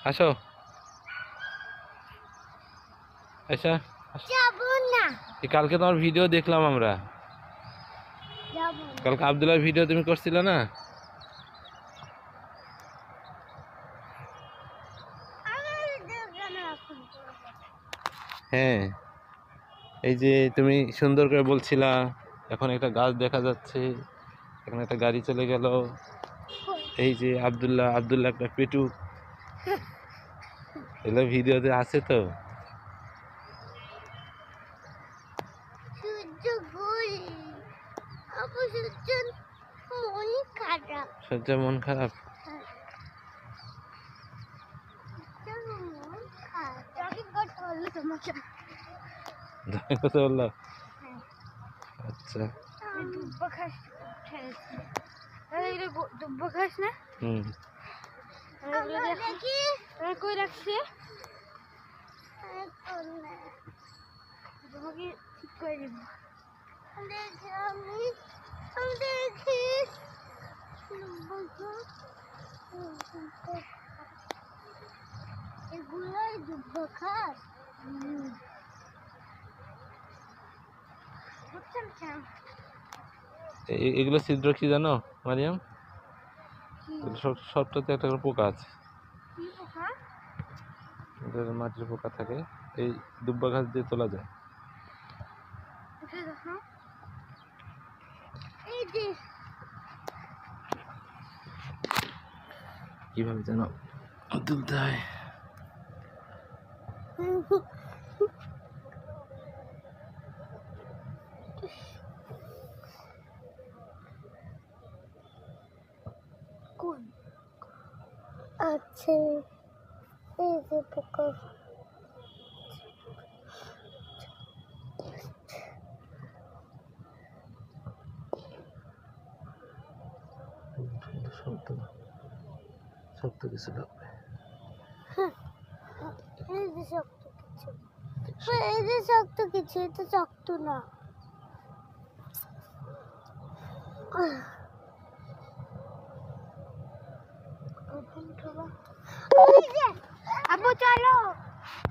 আসো আচ্ছা যাব না কালকে তোমার ভিডিও দেখলাম আমরা যাব কালকে আব্দুল্লাহর ভিডিও তুমি করছিলে না হ্যাঁ এই যে তুমি সুন্দর করে বলছিলা এখন একটা গাছ দেখা যাচ্ছে এখন একটা গাড়ি চলে গেল এই যে আব্দুল্লাহ একটা পেটু এগুলো ভিডিওতে আছে তো সূর্য মন খারাপ কথা বললো আচ্ছা দুব্বা খাস না কই রাখছে তোমাকে ঠিক করে দিব এগুলোই দুব্বা খাস এগুলো ছিদ্র কি জানো মারিয়াম সবটাতে একটা করে পোকা আছে মাটির পোকা থাকে এই দুব্বা ঘাস দিয়ে তোলা যায় কিভাবে যেন তুলতে হয় আচ্ছা এই যে পোকা শক্ত কিছু লাগবে এই যে শক্ত কিছু এই যে শক্ত কিছু এটা শক্ত না আব্বু চলো